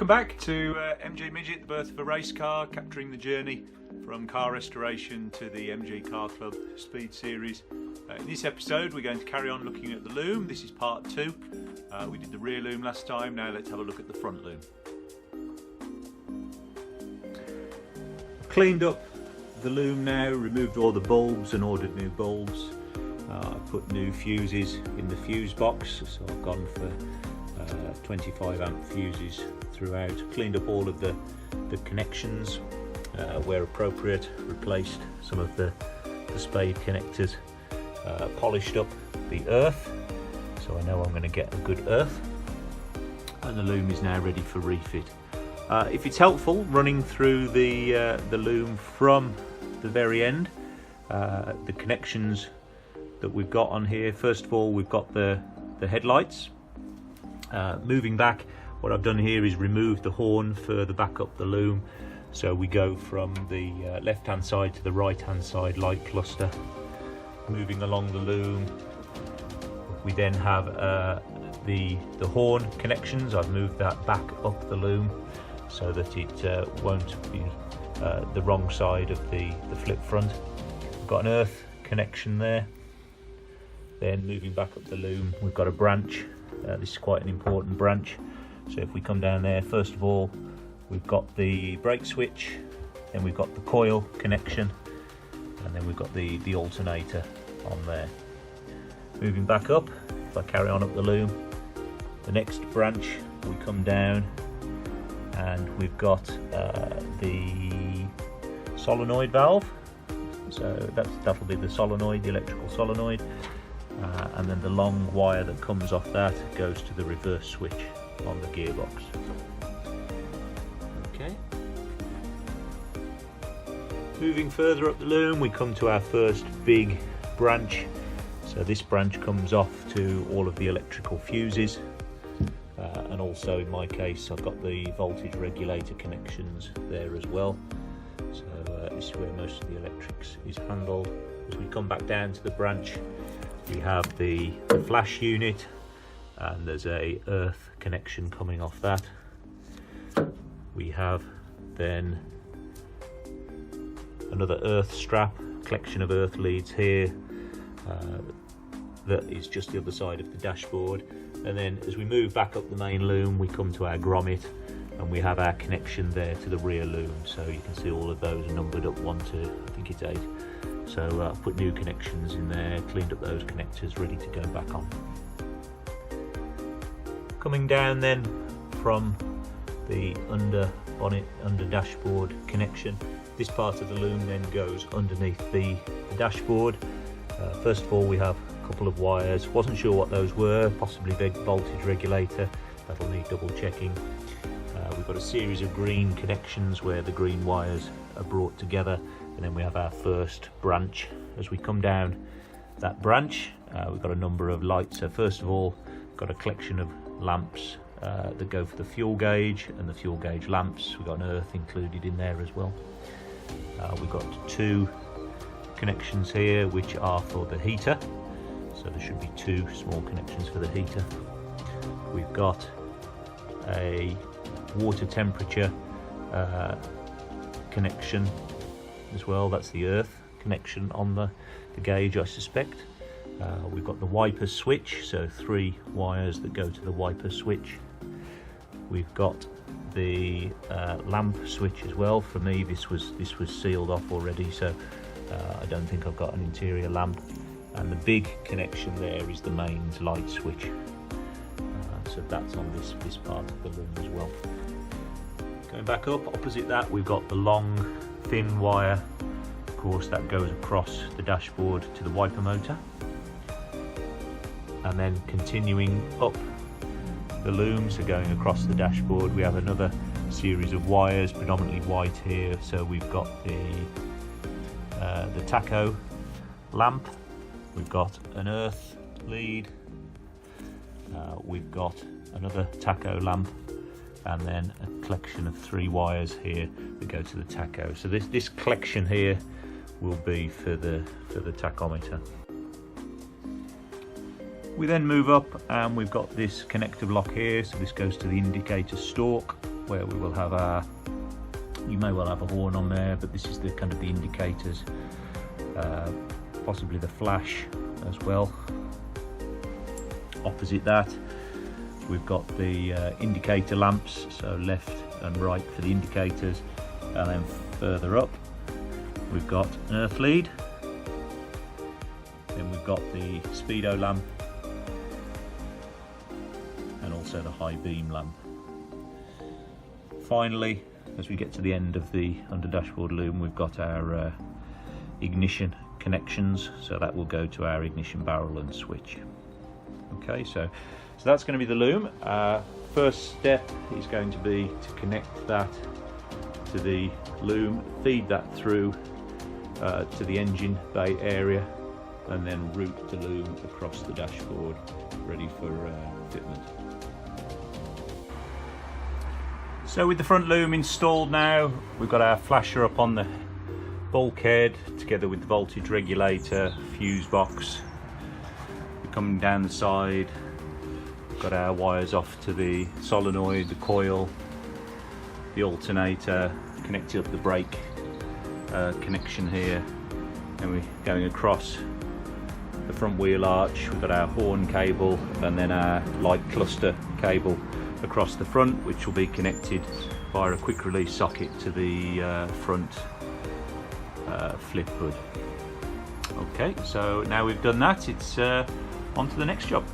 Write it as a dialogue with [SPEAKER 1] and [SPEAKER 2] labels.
[SPEAKER 1] Welcome back to MG Midget, the birth of a race car, capturing the journey from car restoration to the MG Car Club Speed Series. In this episode we're going to carry on looking at the loom. This is part 2. We did the rear loom last time, now let's have a look at the front loom. Cleaned up the loom now, removed all the bulbs and ordered new bulbs. I put new fuses in the fuse box, so I've gone for 25 amp fuses throughout. Cleaned up all of the connections where appropriate, replaced some of the spade connectors, polished up the earth so I know I'm going to get a good earth, and the loom is now ready for refit. If it's helpful running through the loom from the very end, the connections that we've got on here, first of all we've got the headlights. Moving back, what I've done here is remove the horn further back up the loom, so we go from the left hand side to the right hand side light cluster. Moving along the loom, we then have the horn connections. I've moved that back up the loom so that it won't be the wrong side of the flip front. We've got an earth connection there. Then moving back up the loom, we've got a branch. This is quite an important branch, so if we come down there, first of all we've got the brake switch, then we've got the coil connection, and then we've got the alternator on there. Moving back up, if I carry on up the loom, the next branch, we come down and we've got the solenoid valve, so that'll be the solenoid, the electrical solenoid. And then the long wire that comes off that goes to the reverse switch on the gearbox. Okay. Moving further up the loom, we come to our first big branch. So this branch comes off to all of the electrical fuses, and also in my case I've got the voltage regulator connections there as well. So this is where most of the electrics is handled. As we come back down to the branch, we have the flash unit, and there's a earth connection coming off that. We have then another earth strap, collection of earth leads here, that is just the other side of the dashboard. And then as we move back up the main loom, we come to our grommet, and we have our connection there to the rear loom. So you can see all of those are numbered up 1 to, I think it's 8. So I've put new connections in there, cleaned up those connectors, ready to go back on. Coming down then from the under bonnet, under dashboard connection, this part of the loom then goes underneath the dashboard. First of all we have a couple of wires, wasn't sure what those were, possibly the voltage regulator, that'll need double checking. We've got a series of green connections where the green wires are brought together, and then we have our first branch. As we come down that branch, we've got a number of lights. So first of all, got a collection of lamps that go for the fuel gauge and the fuel gauge lamps. We've got an earth included in there as well. We've got 2 connections here which are for the heater, so there should be 2 small connections for the heater. We've got a water temperature connection as well, that's the earth connection on the gauge, I suspect. We've got the wiper switch, so 3 wires that go to the wiper switch. We've got the lamp switch as well. For me this was sealed off already, so I don't think I've got an interior lamp. And the big connection there is the mains light switch, so that's on this part of the loom as well. Going back up, opposite that we've got the long thin wire, of course that goes across the dashboard to the wiper motor. And then continuing up the loom, so going across the dashboard, we have another series of wires, predominantly white here. So we've got the tacho lamp, we've got an earth lead, we've got another tacho lamp, and then a collection of 3 wires here that go to the tacho. So this collection here will be for the tachometer. We then move up and we've got this connector block here, so this goes to the indicator stalk where we will have our, you may well have a horn on there, but this is the kind of the indicators, possibly the flash as well. Opposite that we've got the indicator lamps, so left and right for the indicators, and then further up we've got an earth lead, then we've got the speedo lamp, and also the high beam lamp. Finally, as we get to the end of the under dashboard loom, we've got our ignition connections, so that will go to our ignition barrel and switch. Okay, so that's going to be the loom. First step is going to be to connect that to the loom, feed that through to the engine bay area, and then route the loom across the dashboard, ready for fitment. So with the front loom installed now, we've got our flasher up on the bulkhead together with the voltage regulator, fuse box. We're coming down the side, we've got our wires off to the solenoid, the coil, the alternator, connected up the brake connection here, and we're going across the front wheel arch. We've got our horn cable and then our light cluster cable across the front, which will be connected via a quick release socket to the front flip hood. Okay, so now we've done that, it's on to the next job.